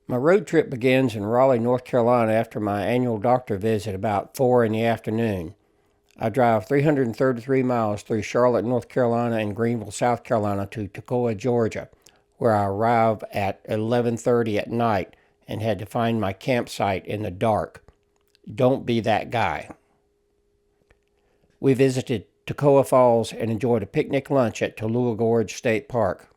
My road trip begins in Raleigh, North Carolina after my annual doctor visit about 4 in the afternoon. I drive 333 miles through Charlotte, North Carolina and Greenville, South Carolina to Toccoa, Georgia, where I arrive at 11:30 at night and had to find my campsite in the dark. Don't be that guy. We visited Toccoa Falls and enjoyed a picnic lunch at Tallulah Gorge State Park.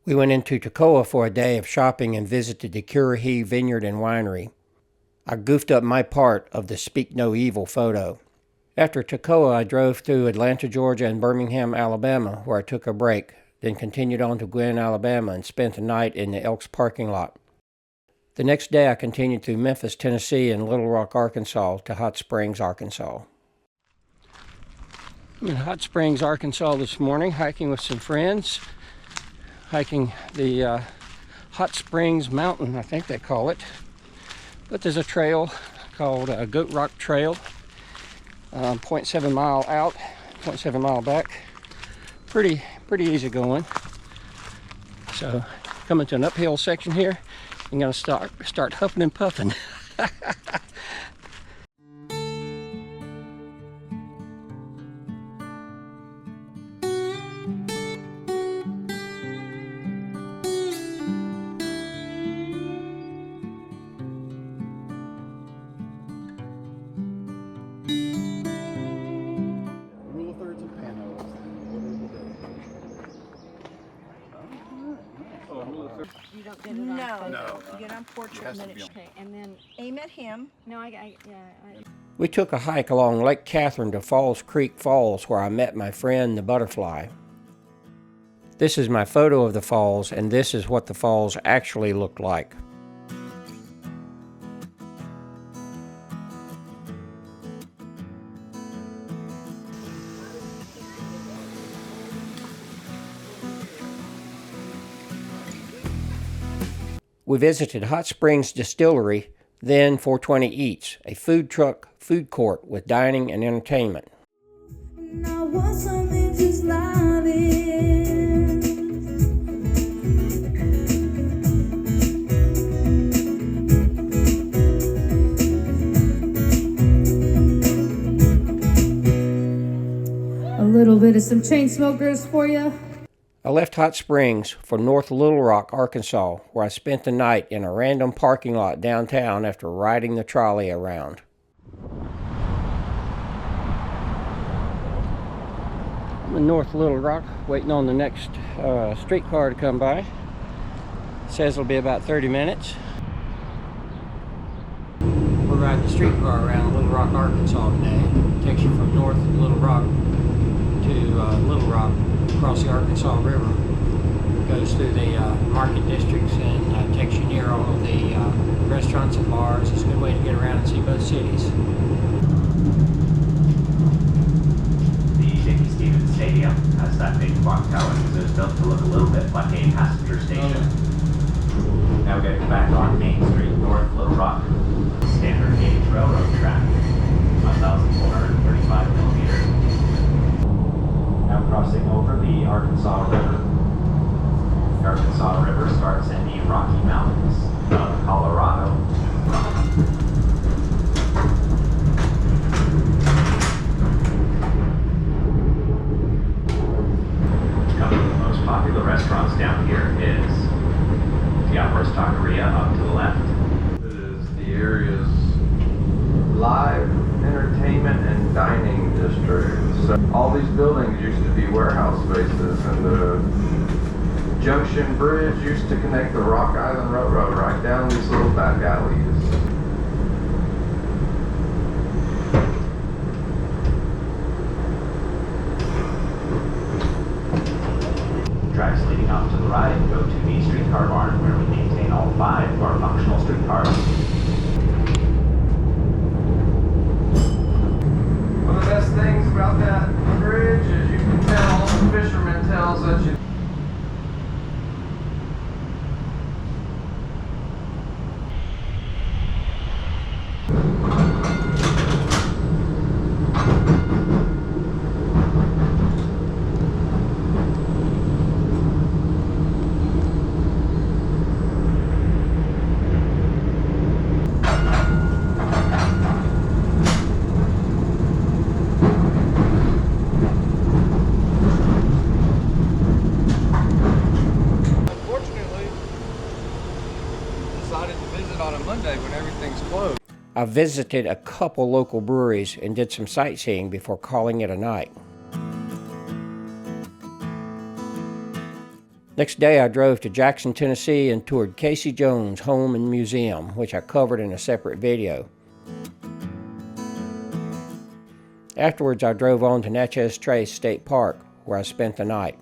We went into Toccoa for a day of shopping and visited the Currahee Vineyard and Winery. I goofed up my part of the Speak No Evil photo. After Toccoa, I drove through Atlanta, Georgia and Birmingham, Alabama, where I took a break, then continued on to Gwinnett, Alabama, and spent the night in the Elks parking lot. The next day, I continued through Memphis, Tennessee, and Little Rock, Arkansas, to Hot Springs, Arkansas. I'm in Hot Springs, Arkansas this morning, hiking with some friends. Hiking the Hot Springs Mountain, I think they call it. But there's a trail called Goat Rock Trail, 0.7 mile out, 0.7 mile back. Pretty easy going. So coming to an uphill section here, I'm gonna start huffing and puffing. You don't get it on no. You get on portrait and then it's okay. And then aim at him. No, We took a hike along Lake Catherine to Falls Creek Falls, where I met my friend the butterfly. This is my photo of the falls, and this is what the falls actually looked like. We visited Hot Springs Distillery, then 420 Eats, a food truck food court with dining and entertainment. A little bit of some chain smokers for you. I left Hot Springs for North Little Rock, Arkansas, where I spent the night in a random parking lot downtown after riding the trolley around. I'm in North Little Rock, waiting on the next streetcar to come by. It says it'll be about 30 minutes. We're riding the streetcar around Little Rock, Arkansas today. It takes you from North Little Rock to Little Rock, across the Arkansas River, goes through the market districts and takes you near all of the restaurants and bars. It's a good way to get around and see both cities. The Dickie Stevens Stadium has that big clock tower because it was built to look a little bit like a passenger station. Now we're getting back on Main Street, North Little Rock. Standard gauge railroad track, 1,435 millimeters. Now crossing over the Arkansas River. The Arkansas River starts in the Rocky Mountains of Colorado. One of the most popular restaurants down here is the Outburst Taqueria up to the left. used to connect the Rock Island Railroad right down these little back alleys. Tracks leading off to the right go to the streetcar barn, where we maintain all 5 of our functional streetcars. One of the best things about that bridge is you can tell the fisherman tells that you. On a Monday when everything's closed. I visited a couple local breweries and did some sightseeing before calling it a night. Next day I drove to Jackson, Tennessee and toured Casey Jones' home and museum, which I covered in a separate video. Afterwards I drove on to Natchez Trace State Park, where I spent the night.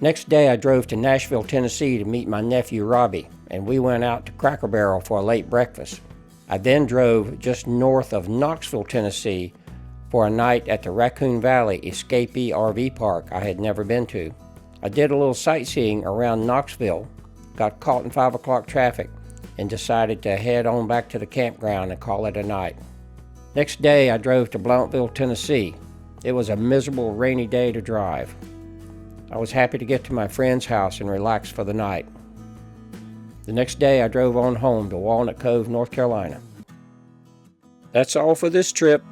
Next day I drove to Nashville, Tennessee to meet my nephew Robbie, and we went out to Cracker Barrel for a late breakfast. I then drove just north of Knoxville, Tennessee for a night at the Raccoon Valley Escapee RV Park I had never been to. I did a little sightseeing around Knoxville, got caught in 5 o'clock traffic, and decided to head on back to the campground and call it a night. Next day I drove to Blounteville, Tennessee. It was a miserable rainy day to drive. I was happy to get to my friend's house and relax for the night. The next day I drove on home to Walnut Cove, North Carolina. That's all for this trip.